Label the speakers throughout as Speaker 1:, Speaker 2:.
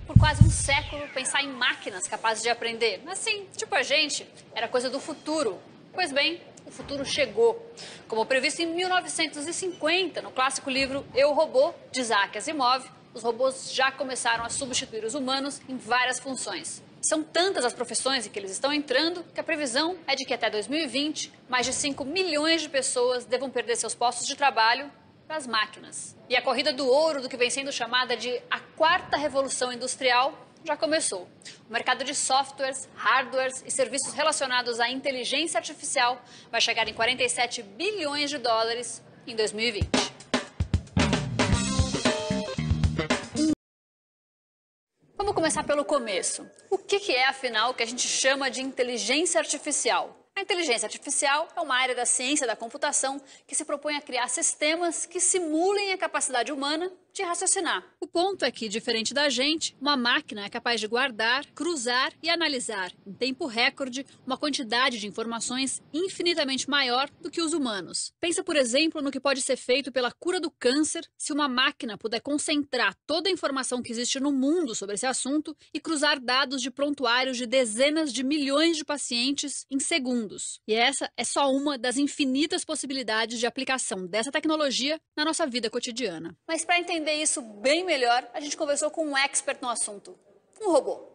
Speaker 1: Por quase um século, pensar em máquinas capazes de aprender, assim, tipo a gente, era coisa do futuro. Pois bem, o futuro chegou. Como previsto em 1950, no clássico livro Eu, Robô, de Isaac Asimov, os robôs já começaram a substituir os humanos em várias funções. São tantas as profissões em que eles estão entrando que a previsão é de que até 2020, mais de 5 milhões de pessoas devam perder seus postos de trabalho para as máquinas. E a corrida do ouro do que vem sendo chamada de a quarta revolução industrial já começou. O mercado de softwares, hardwares e serviços relacionados à inteligência artificial vai chegar em 47 bilhões de dólares em 2020. Vamos começar pelo começo. O que é, afinal, o que a gente chama de inteligência artificial? A inteligência artificial é uma área da ciência da computação que se propõe a criar sistemas que simulem a capacidade humana de raciocinar. O ponto é que, diferente da gente, uma máquina é capaz de guardar, cruzar e analisar, em tempo recorde, uma quantidade de informações infinitamente maior do que os humanos. Pensa, por exemplo, no que pode ser feito pela cura do câncer se uma máquina puder concentrar toda a informação que existe no mundo sobre esse assunto e cruzar dados de prontuários de dezenas de milhões de pacientes em segundos. E essa é só uma das infinitas possibilidades de aplicação dessa tecnologia na nossa vida cotidiana. Mas para entender isso bem melhor, a gente conversou com um expert no assunto, um robô.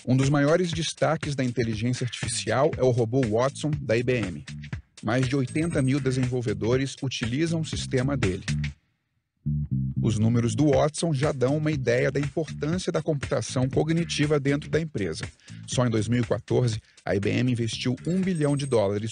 Speaker 2: Um dos maiores destaques da inteligência artificial é o robô Watson, da IBM. Mais de 80 mil desenvolvedores utilizam o sistema dele. Os números do Watson já dão uma ideia da importância da computação cognitiva dentro da empresa. Só em 2014, a IBM investiu $1 bilhão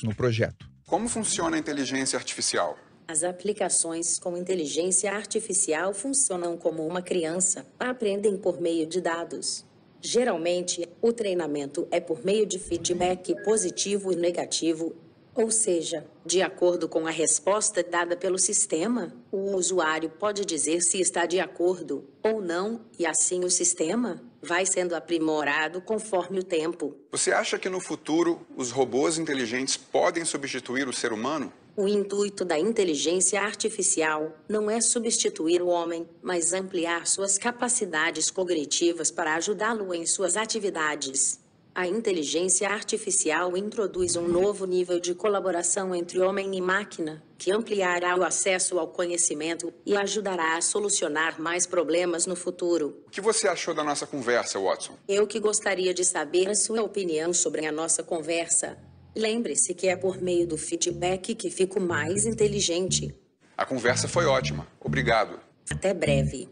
Speaker 2: no projeto. Como funciona a inteligência artificial?
Speaker 3: As aplicações com inteligência artificial funcionam como uma criança, aprendem por meio de dados. Geralmente, o treinamento é por meio de feedback positivo e negativo, ou seja, de acordo com a resposta dada pelo sistema, o usuário pode dizer se está de acordo ou não, e assim o sistema vai sendo aprimorado conforme o tempo.
Speaker 2: Você acha que no futuro os robôs inteligentes podem substituir o ser humano?
Speaker 3: O intuito da inteligência artificial não é substituir o homem, mas ampliar suas capacidades cognitivas para ajudá-lo em suas atividades. A inteligência artificial introduz um novo nível de colaboração entre homem e máquina, que ampliará o acesso ao conhecimento e ajudará a solucionar mais problemas no futuro.
Speaker 2: O que você achou da nossa conversa, Watson?
Speaker 3: Eu que gostaria de saber a sua opinião sobre a nossa conversa. Lembre-se que é por meio do feedback que fico mais inteligente.
Speaker 2: A conversa foi ótima. Obrigado.
Speaker 3: Até breve.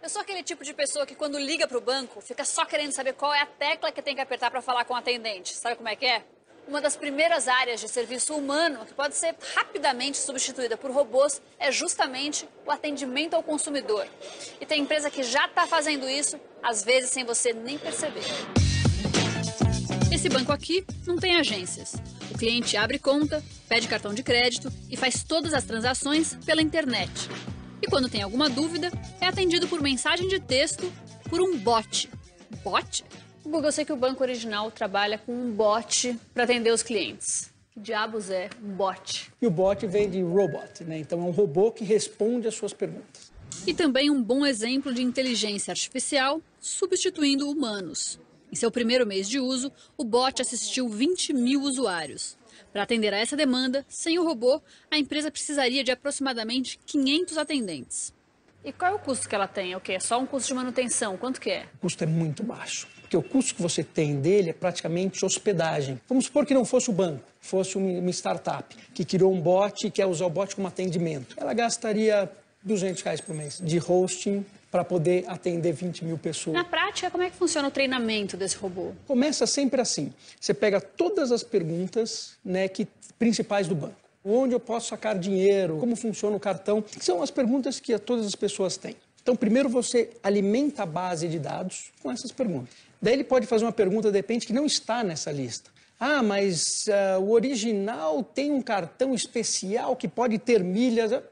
Speaker 1: Eu sou aquele tipo de pessoa que quando liga para o banco, fica só querendo saber qual é a tecla que tem que apertar para falar com o atendente. Sabe como é que é? Uma das primeiras áreas de serviço humano que pode ser rapidamente substituída por robôs é justamente o atendimento ao consumidor. E tem empresa que já está fazendo isso, às vezes sem você nem perceber. Esse banco aqui não tem agências. O cliente abre conta, pede cartão de crédito e faz todas as transações pela internet. E quando tem alguma dúvida, é atendido por mensagem de texto por um bot. Bot? Google, eu sei que o banco original trabalha com um bot para atender os clientes. Que diabos é um bot?
Speaker 4: E o bot vem de robot, né? Então é um robô que responde às suas perguntas.
Speaker 1: E também um bom exemplo de inteligência artificial substituindo humanos. Em seu primeiro mês de uso, o bot assistiu 20 mil usuários. Para atender a essa demanda, sem o robô, a empresa precisaria de aproximadamente 500 atendentes. E qual é o custo que ela tem? É o quê? É só um custo de manutenção? Quanto que é?
Speaker 4: O custo é muito baixo, porque o custo que você tem dele é praticamente hospedagem. Vamos supor que não fosse o banco, fosse uma startup que criou um bot e quer usar o bot como atendimento. Ela gastaria R$200 por mês de hosting para poder atender 20 mil pessoas.
Speaker 1: Na prática, como é que funciona o treinamento desse robô?
Speaker 4: Começa sempre assim. Você pega todas as perguntas, né, principais do banco. Onde eu posso sacar dinheiro? Como funciona o cartão? São as perguntas que todas as pessoas têm. Então, primeiro você alimenta a base de dados com essas perguntas. Daí ele pode fazer uma pergunta, de repente, que não está nessa lista. Ah, mas o original tem um cartão especial que pode ter milhas.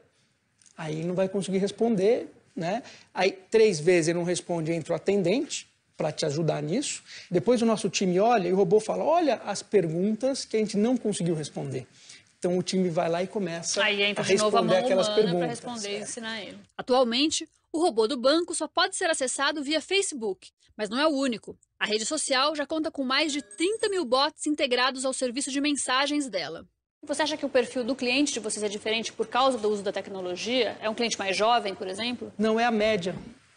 Speaker 4: Aí ele não vai conseguir responder, né? Aí 3 vezes ele não responde, entra o atendente para te ajudar nisso. Depois o nosso time olha e o robô fala, olha as perguntas que a gente não conseguiu responder. Então Então o time vai lá e começa
Speaker 1: Aí entra
Speaker 4: a
Speaker 1: de novo a
Speaker 4: responder
Speaker 1: mão
Speaker 4: aquelas
Speaker 1: humana
Speaker 4: perguntas.
Speaker 1: para responder e ensinar ele. Atualmente, o robô do banco só pode ser acessado via Facebook, mas não é o único. A rede social já conta com mais de 30 mil bots integrados ao serviço de mensagens dela. Você acha que o perfil do cliente de vocês é diferente por causa do uso da tecnologia? É um cliente mais jovem, por exemplo?
Speaker 4: Não é a média.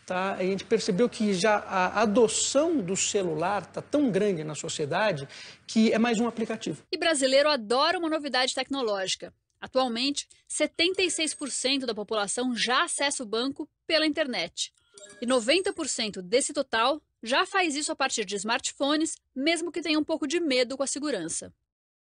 Speaker 4: Tá? A gente percebeu que já a adoção do celular está tão grande na sociedade que é mais um aplicativo.
Speaker 1: E brasileiro adora uma novidade tecnológica. Atualmente, 76% da população já acessa o banco pela internet. E 90% desse total já faz isso a partir de smartphones, mesmo que tenha um pouco de medo com a segurança.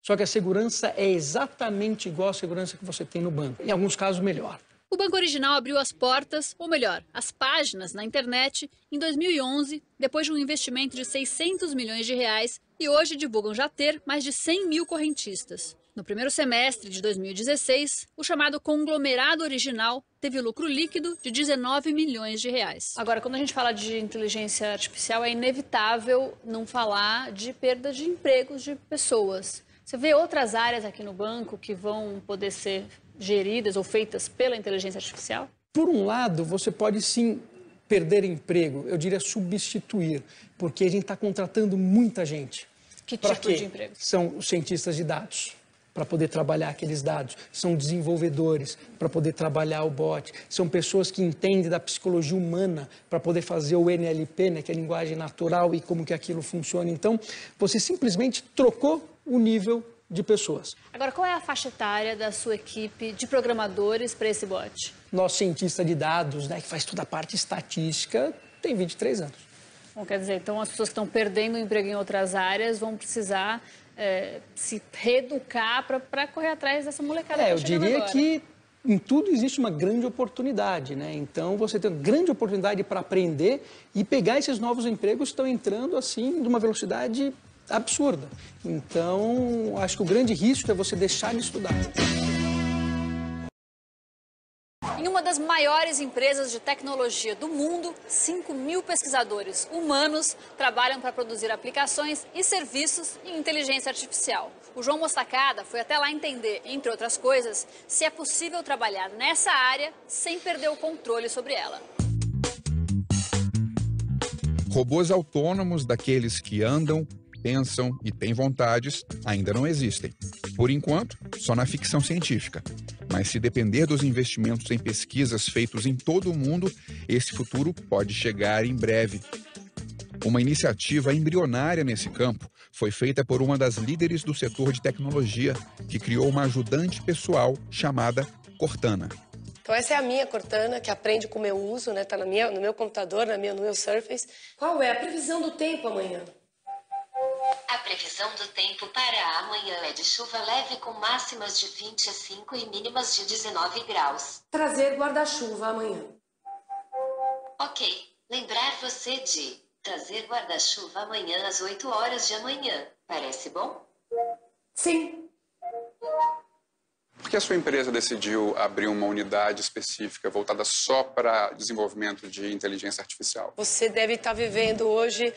Speaker 4: Só que a segurança é exatamente igual à segurança que você tem no banco. Em alguns casos, melhor.
Speaker 1: O Banco Original abriu as portas, ou melhor, as páginas na internet em 2011, depois de um investimento de 600 milhões de reais, e hoje divulgam já ter mais de 100 mil correntistas. No primeiro semestre de 2016, o chamado conglomerado original teve lucro líquido de 19 milhões de reais. Agora, quando a gente fala de inteligência artificial, é inevitável não falar de perda de empregos de pessoas. Você vê outras áreas aqui no banco que vão poder ser geridas ou feitas pela inteligência artificial?
Speaker 4: Por um lado, você pode sim perder emprego, eu diria substituir, porque a gente está contratando muita gente.
Speaker 1: Que
Speaker 4: Pra
Speaker 1: tipo
Speaker 4: quê?
Speaker 1: de emprego?
Speaker 4: São os cientistas de dados, para poder trabalhar aqueles dados. São desenvolvedores, para poder trabalhar o bot. São pessoas que entendem da psicologia humana, para poder fazer o NLP, né, que é a linguagem natural e como que aquilo funciona. Então, você simplesmente trocou o nível de pessoas.
Speaker 1: Agora, qual é a faixa etária da sua equipe de programadores para esse bot?
Speaker 4: Nosso cientista de dados, né, que faz toda a parte estatística, tem 23 anos.
Speaker 1: Bom, quer dizer, então as pessoas que estão perdendo o emprego em outras áreas vão precisar se reeducar para correr atrás dessa molecada que
Speaker 4: Eu
Speaker 1: tá chegando
Speaker 4: diria
Speaker 1: agora.
Speaker 4: que em tudo existe uma grande oportunidade, né? Então você tem uma grande oportunidade para aprender e pegar esses novos empregos que estão entrando assim de uma velocidade absurda. Então, acho que o grande risco é você deixar de estudar.
Speaker 1: Em uma das maiores empresas de tecnologia do mundo, 5 mil pesquisadores humanos trabalham para produzir aplicações e serviços em inteligência artificial. O João Mostacada foi até lá entender, entre outras coisas, se é possível trabalhar nessa área sem perder o controle sobre ela.
Speaker 2: Robôs autônomos daqueles que andam, pensam e têm vontades ainda não existem. Por enquanto, só na ficção científica. Mas se depender dos investimentos em pesquisas feitos em todo o mundo, esse futuro pode chegar em breve. Uma iniciativa embrionária nesse campo foi feita por uma das líderes do setor de tecnologia, que criou uma ajudante pessoal chamada Cortana.
Speaker 5: Então essa é a minha Cortana, que aprende com o meu uso, né? Tá no meu computador, no meu Surface. Qual é a previsão do tempo amanhã?
Speaker 6: A previsão do tempo para amanhã é de chuva leve com máximas de 25 e mínimas de 19 graus.
Speaker 5: Trazer guarda-chuva amanhã.
Speaker 6: Ok, lembrar você de trazer guarda-chuva amanhã às 8 horas de amanhã. Parece bom?
Speaker 5: Sim.
Speaker 7: Por que a sua empresa decidiu abrir uma unidade específica voltada só para desenvolvimento de inteligência artificial?
Speaker 5: Você deve estar vivendo hoje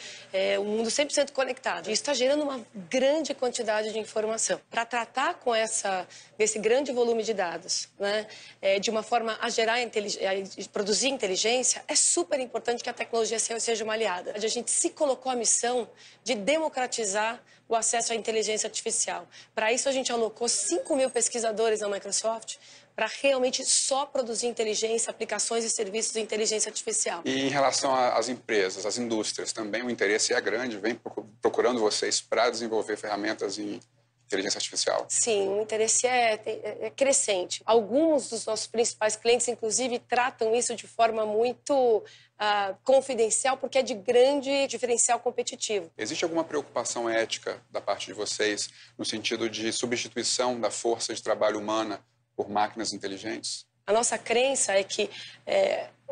Speaker 5: um mundo 100% conectado. Isso está gerando uma grande quantidade de informação. Para tratar com esse grande volume de dados, né, de uma forma a gerar produzir inteligência, é super importante que a tecnologia seja uma aliada. A gente se colocou a missão de democratizar o acesso à inteligência artificial. Para isso, a gente alocou 5 mil pesquisadores na Microsoft para realmente só produzir inteligência, aplicações e serviços de inteligência artificial.
Speaker 7: E em relação às empresas, às indústrias, também o interesse é grande, vem procurando vocês para desenvolver ferramentas em inteligência artificial?
Speaker 5: Sim, o interesse é crescente. Alguns dos nossos principais clientes, inclusive, tratam isso de forma muito confidencial, porque é de grande diferencial competitivo.
Speaker 7: Existe alguma preocupação ética da parte de vocês no sentido de substituição da força de trabalho humana por máquinas inteligentes?
Speaker 5: A nossa crença é que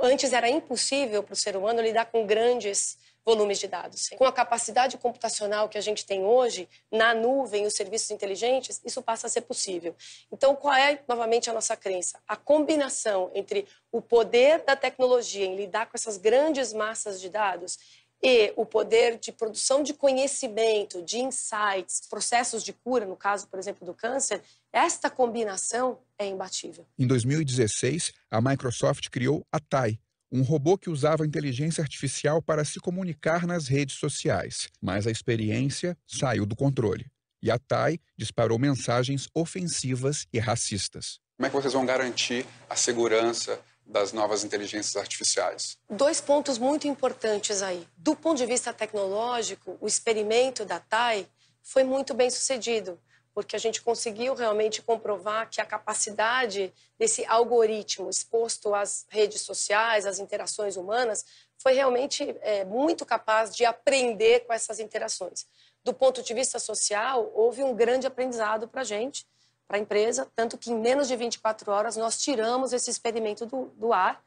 Speaker 5: antes era impossível para o ser humano lidar com grandes volumes de dados. Com a capacidade computacional que a gente tem hoje, na nuvem, os serviços inteligentes, isso passa a ser possível. Então, qual é, novamente, a nossa crença? A combinação entre o poder da tecnologia em lidar com essas grandes massas de dados e o poder de produção de conhecimento, de insights, processos de cura, no caso, por exemplo, do câncer, esta combinação é imbatível.
Speaker 2: Em 2016, a Microsoft criou a Tai, um robô que usava inteligência artificial para se comunicar nas redes sociais. Mas a experiência saiu do controle. E a Tai disparou mensagens ofensivas e racistas.
Speaker 7: Como é que vocês vão garantir a segurança das novas inteligências artificiais?
Speaker 5: 2 pontos muito importantes aí. Do ponto de vista tecnológico, o experimento da Tai foi muito bem sucedido, porque a gente conseguiu realmente comprovar que a capacidade desse algoritmo exposto às redes sociais, às interações humanas, foi realmente muito capaz de aprender com essas interações. Do ponto de vista social, houve um grande aprendizado para a gente, para a empresa, tanto que em menos de 24 horas nós tiramos esse experimento do ar,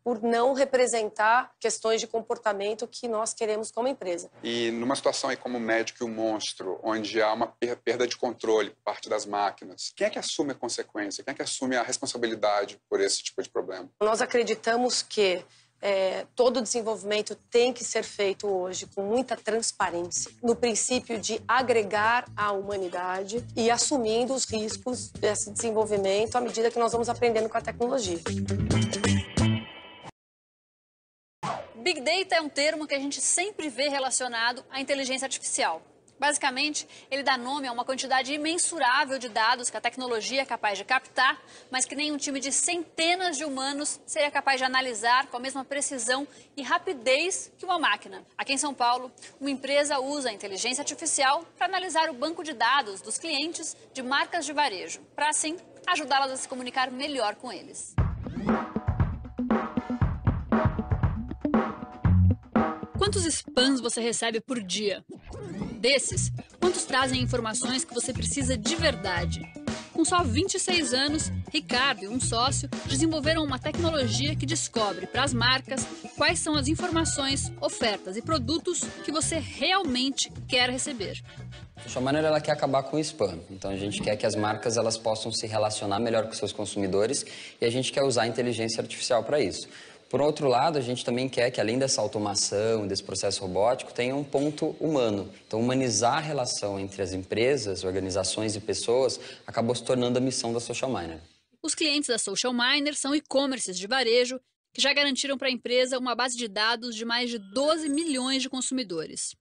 Speaker 5: por não representar questões de comportamento que nós queremos como empresa.
Speaker 7: E numa situação aí como o médico e o monstro, onde há uma perda de controle por parte das máquinas, quem é que assume a consequência? Quem é que assume a responsabilidade por esse tipo de problema?
Speaker 5: Nós acreditamos que todo o desenvolvimento tem que ser feito hoje com muita transparência, no princípio de agregar a humanidade e assumindo os riscos desse desenvolvimento à medida que nós vamos aprendendo com a tecnologia.
Speaker 1: Big Data é um termo que a gente sempre vê relacionado à inteligência artificial. Basicamente, ele dá nome a uma quantidade imensurável de dados que a tecnologia é capaz de captar, mas que nem um time de centenas de humanos seria capaz de analisar com a mesma precisão e rapidez que uma máquina. Aqui em São Paulo, uma empresa usa a inteligência artificial para analisar o banco de dados dos clientes de marcas de varejo, para assim ajudá-las a se comunicar melhor com eles. Quantos spams você recebe por dia? Desses, quantos trazem informações que você precisa de verdade? Com só 26 anos, Ricardo e um sócio desenvolveram uma tecnologia que descobre para as marcas quais são as informações, ofertas e produtos que você realmente quer receber.
Speaker 8: A Social Miner, ela quer acabar com o spam. Então a gente quer que as marcas elas possam se relacionar melhor com seus consumidores e a gente quer usar a inteligência artificial para isso. Por outro lado, a gente também quer que, além dessa automação, desse processo robótico, tenha um ponto humano. Então, humanizar a relação entre as empresas, organizações e pessoas acabou se tornando a missão da Social Miner.
Speaker 1: Os clientes da Social Miner são e-commerces de varejo que já garantiram para a empresa uma base de dados de mais de 12 milhões de consumidores.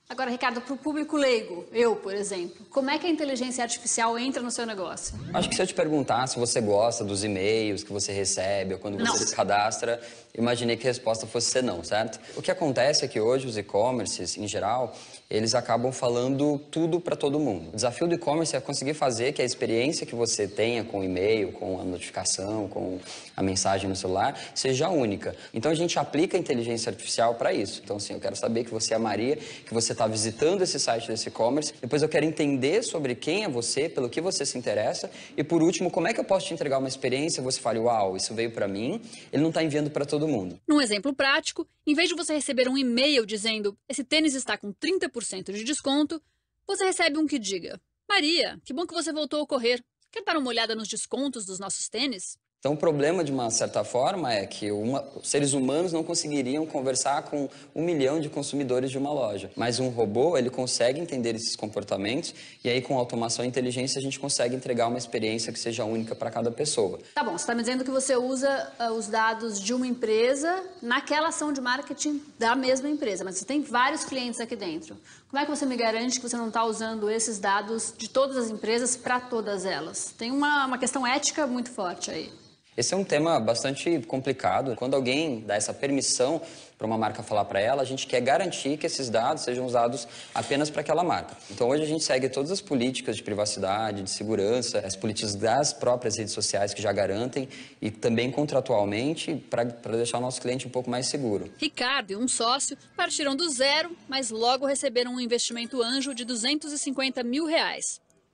Speaker 1: Agora, Ricardo, para o público leigo, eu, por exemplo, como é que a inteligência artificial entra no seu negócio?
Speaker 8: Acho que se eu te perguntar se você gosta dos e-mails que você recebe ou quando você se cadastra, imaginei que a resposta fosse ser não, certo? O que acontece é que hoje os e-commerces, em geral, eles acabam falando tudo para todo mundo. O desafio do e-commerce é conseguir fazer que a experiência que você tenha com o e-mail, com a notificação, com a mensagem no celular, seja única. Então, a gente aplica a inteligência artificial para isso. Então, assim, eu quero saber que você é a Maria, que você está visitando esse site desse e-commerce, depois eu quero entender sobre quem é você, pelo que você se interessa, e por último, como é que eu posso te entregar uma experiência, você fale, uau, isso veio para mim, ele não está enviando para todo mundo.
Speaker 1: Num exemplo prático, em vez de você receber um e-mail dizendo esse tênis está com 30% de desconto, você recebe um que diga, Maria, que bom que você voltou a correr, quer dar uma olhada nos descontos dos nossos tênis?
Speaker 8: Então, o problema, de uma certa forma, é que os seres humanos não conseguiriam conversar com 1 milhão de consumidores de uma loja. Mas um robô, ele consegue entender esses comportamentos e aí, com automação e inteligência, a gente consegue entregar uma experiência que seja única para cada pessoa.
Speaker 1: Tá bom, você está me dizendo que você usa os dados de uma empresa naquela ação de marketing da mesma empresa, mas você tem vários clientes aqui dentro. Como é que você me garante que você não está usando esses dados de todas as empresas para todas elas? Tem uma questão ética muito forte aí.
Speaker 8: Esse é um tema bastante complicado. Quando alguém dá essa permissão para uma marca falar para ela, a gente quer garantir que esses dados sejam usados apenas para aquela marca. Então, hoje a gente segue todas as políticas de privacidade, de segurança, as políticas das próprias redes sociais que já garantem e também contratualmente para deixar o nosso cliente um pouco mais seguro.
Speaker 1: Ricardo e um sócio partiram do zero, mas logo receberam um investimento anjo de R$250 mil.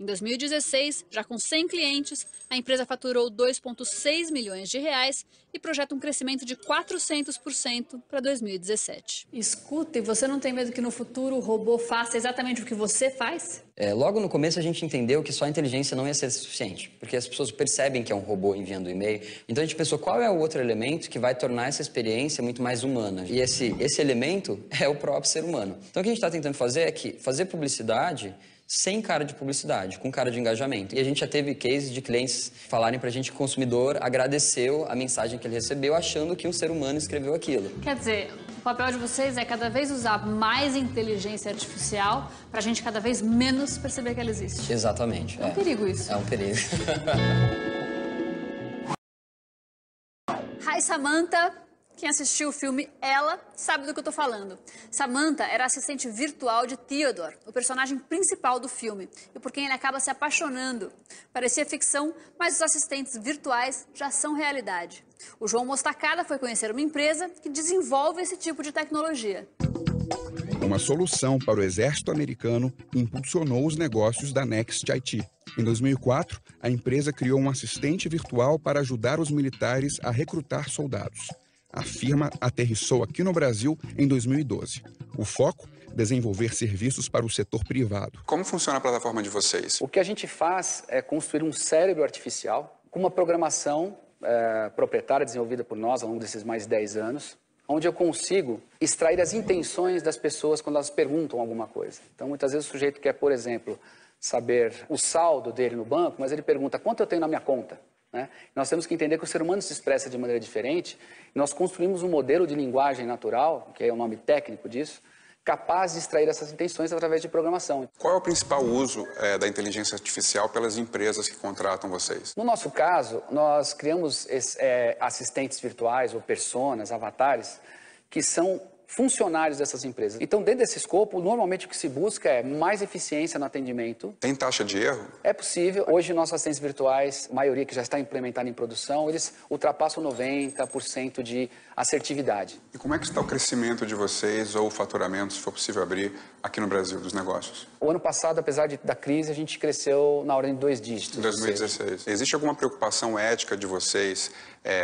Speaker 1: Em 2016, já com 100 clientes, a empresa faturou 2,6 milhões de reais e projeta um crescimento de 400% para 2017. Escuta, e você não tem medo que no futuro o robô faça exatamente o que você faz?
Speaker 8: Logo no começo a gente entendeu que só a inteligência não ia ser suficiente, porque as pessoas percebem que é um robô enviando e-mail. Então a gente pensou qual é o outro elemento que vai tornar essa experiência muito mais humana. E esse elemento é o próprio ser humano. Então o que a gente está tentando fazer é que fazer publicidade sem cara de publicidade, com cara de engajamento. E a gente já teve cases de clientes falarem pra gente que o consumidor agradeceu a mensagem que ele recebeu achando que um ser humano escreveu aquilo.
Speaker 1: Quer dizer, o papel de vocês é cada vez usar mais inteligência artificial pra gente cada vez menos perceber que ela existe.
Speaker 8: Exatamente.
Speaker 1: É um perigo isso.
Speaker 8: É um perigo.
Speaker 1: Hi, Samantha. Quem assistiu o filme Ela sabe do que eu tô falando. Samantha era a assistente virtual de Theodore, o personagem principal do filme, e por quem ele acaba se apaixonando. Parecia ficção, mas os assistentes virtuais já são realidade. O João Mostacada foi conhecer uma empresa que desenvolve esse tipo de tecnologia.
Speaker 2: Uma solução para o exército americano impulsionou os negócios da Next IT. Em 2004, a empresa criou um assistente virtual para ajudar os militares a recrutar soldados. A firma aterrissou aqui no Brasil em 2012. O foco? Desenvolver serviços para o setor privado.
Speaker 7: Como funciona a plataforma de vocês?
Speaker 9: O que a gente faz é construir um cérebro artificial com uma programação proprietária desenvolvida por nós ao longo desses mais de 10 anos, onde eu consigo extrair as intenções das pessoas quando elas perguntam alguma coisa. Então, muitas vezes o sujeito quer, por exemplo, saber o saldo dele no banco, mas ele pergunta quanto eu tenho na minha conta. Né? Nós temos que entender que o ser humano se expressa de maneira diferente e nós construímos um modelo de linguagem natural, que é o nome técnico disso, capaz de extrair essas intenções através de programação.
Speaker 7: Qual é o principal uso da inteligência artificial pelas empresas que contratam vocês?
Speaker 9: No nosso caso, nós criamos assistentes virtuais ou personas, avatares, que são funcionários dessas empresas. Então, dentro desse escopo, normalmente o que se busca é mais eficiência no atendimento.
Speaker 7: Tem taxa de erro?
Speaker 9: É possível. Hoje, nossos assistentes virtuais, a maioria que já está implementada em produção, eles ultrapassam 90% de assertividade.
Speaker 7: E como é que está o crescimento de vocês ou o faturamento, se for possível abrir, aqui no Brasil, dos negócios?
Speaker 9: O ano passado, apesar da crise, a gente cresceu na ordem de 2 dígitos.
Speaker 7: Em 2016. Existe alguma preocupação ética de vocês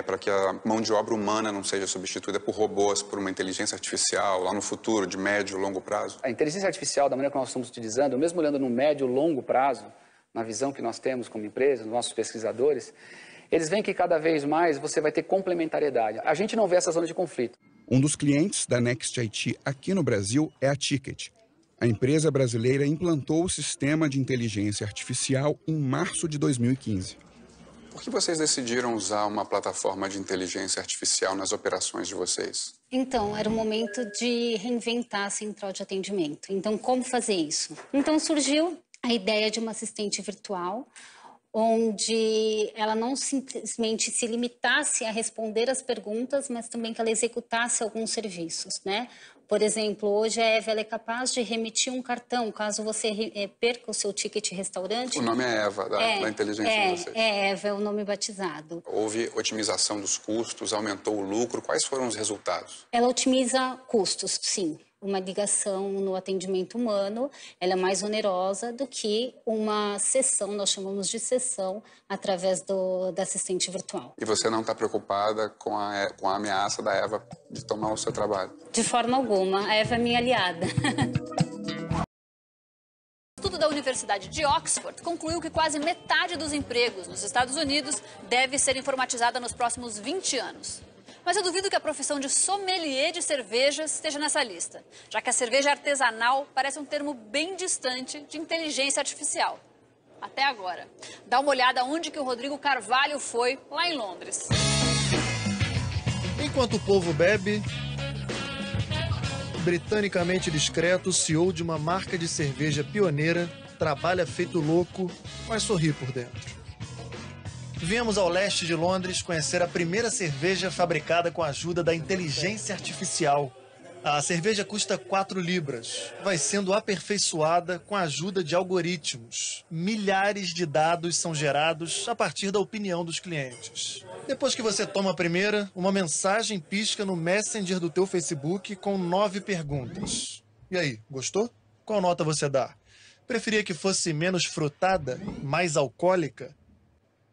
Speaker 7: para que a mão de obra humana não seja substituída por robôs, por uma inteligência artificial, lá no futuro, de médio e longo prazo?
Speaker 9: A inteligência artificial, da maneira que nós estamos utilizando, mesmo olhando no médio e longo prazo, na visão que nós temos como empresa, nossos pesquisadores, eles veem que cada vez mais você vai ter complementariedade. A gente não vê essa zona de conflito.
Speaker 2: Um dos clientes da Next IT aqui no Brasil é a Ticket. A empresa brasileira implantou o sistema de inteligência artificial em março de 2015.
Speaker 7: Por que vocês decidiram usar uma plataforma de inteligência artificial nas operações de vocês?
Speaker 10: Então, era o momento de reinventar a central de atendimento. Então, como fazer isso? Então, surgiu a ideia de uma assistente virtual, onde ela não simplesmente se limitasse a responder as perguntas, mas também que ela executasse alguns serviços, né? Por exemplo, hoje a Eva é capaz de remitir um cartão, caso você perca o seu ticket restaurante.
Speaker 7: O nome é Eva, da inteligência de vocês.
Speaker 10: Eva é o nome batizado.
Speaker 7: Houve otimização dos custos, aumentou o lucro. Quais foram os resultados?
Speaker 10: Ela otimiza custos, sim. Uma ligação no atendimento humano, ela é mais onerosa do que uma sessão, nós chamamos de sessão, através da assistente virtual.
Speaker 7: E você não está preocupada com a ameaça da Eva de tomar o seu trabalho?
Speaker 10: De forma alguma, a Eva é minha aliada.
Speaker 1: O estudo da Universidade de Oxford concluiu que quase metade dos empregos nos Estados Unidos deve ser informatizada nos próximos 20 anos. Mas eu duvido que a profissão de sommelier de cervejas esteja nessa lista, já que a cerveja artesanal parece um termo bem distante de inteligência artificial. Até agora. Dá uma olhada onde que o Rodrigo Carvalho foi, lá em Londres.
Speaker 11: Enquanto o povo bebe, britanicamente discreto, o CEO de uma marca de cerveja pioneira trabalha feito louco, mas sorri por dentro. Viemos ao leste de Londres conhecer a primeira cerveja fabricada com a ajuda da inteligência artificial. A cerveja custa 4 libras. Vai sendo aperfeiçoada com a ajuda de algoritmos. Milhares de dados são gerados a partir da opinião dos clientes. Depois que você toma a primeira, uma mensagem pisca no Messenger do teu Facebook com 9 perguntas. E aí, gostou? Qual nota você dá? Preferia que fosse menos frutada, mais alcoólica?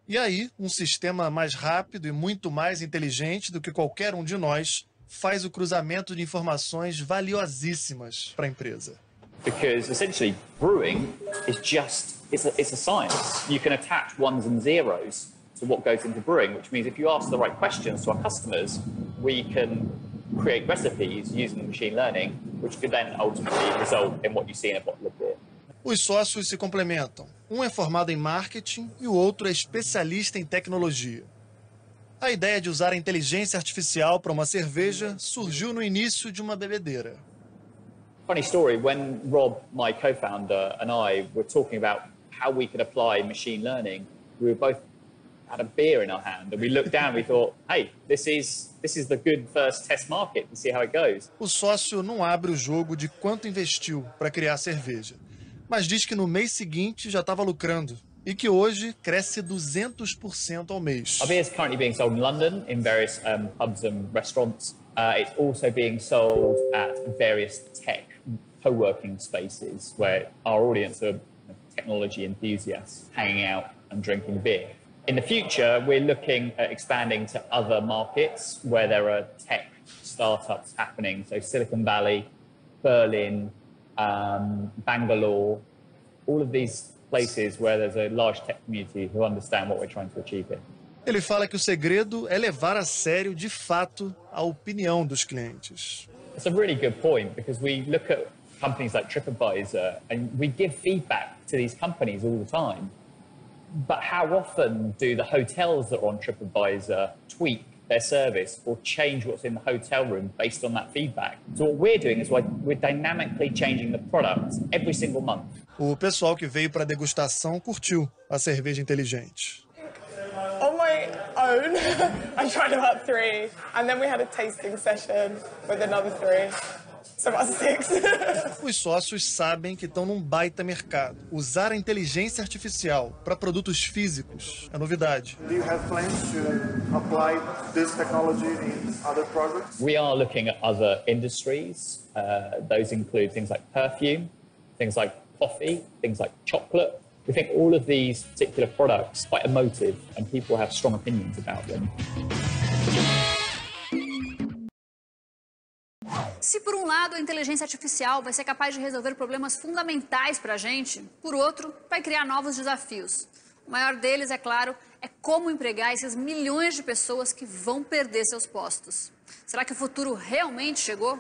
Speaker 11: E aí, um sistema mais rápido e muito mais inteligente do que qualquer um de nós faz o cruzamento de informações valiosíssimas para a empresa.
Speaker 12: Because essentially brewing is just, it's a science. You can attach ones and zeros to what goes into brewing, which means if you ask the right questions to our customers, we can create recipes using machine learning, which could then ultimately result in what you see in a bottle of beer.
Speaker 11: Os sócios se complementam. Um é formado em marketing e o outro é especialista em tecnologia. A ideia de usar a inteligência artificial para uma cerveja surgiu no início de uma bebedeira.
Speaker 12: Funny story, when Rob, my co-founder, and I were talking about how we could apply machine learning, we were both had a beer in our hand and we looked down and we thought, hey, this is the good first test market to see how it goes.
Speaker 11: O sócio não abre o jogo de quanto investiu para criar a cerveja, mas diz que no mês seguinte já estava lucrando e que hoje cresce 200% ao mês.
Speaker 12: Our beer is currently being sold in London in various pubs and restaurants. It's also being sold at various tech co-working spaces where our audience are technology enthusiasts hanging out and drinking beer. In the future, we're looking at expanding to other markets where there are tech startups happening. So Silicon Valley, Berlin, Bangalore, all of these places where there's a large tech community who understand what we're trying to achieve here.
Speaker 11: Ele fala que o segredo é levar a sério, de fato, a opinião dos clientes.
Speaker 12: It's a really good point because we look at companies like TripAdvisor and we give feedback to these companies all the time. But how often do the hotels that are on TripAdvisor tweak their service or change what's in the hotel room based on that feedback? So what we're doing is we're dynamically changing the product every single month.
Speaker 11: O pessoal que veio para a degustação curtiu a cerveja inteligente.
Speaker 13: On my own, I tried about 3, and then we had a tasting session with another 3. So about 6.
Speaker 11: Os sócios sabem que estão num baita mercado. Usar a inteligência artificial para produtos físicos é novidade.
Speaker 14: Do you have plans to apply this technology in other projects?
Speaker 12: We are looking at other industries. Those include things like perfume, things like coffee, things like chocolate. We think all of these particular products are quite emotive and people have strong opinions about them.
Speaker 1: Se por um lado a inteligência artificial vai ser capaz de resolver problemas fundamentais para a gente, por outro, vai criar novos desafios. O maior deles, é claro, é como empregar esses milhões de pessoas que vão perder seus postos. Será que o futuro realmente chegou?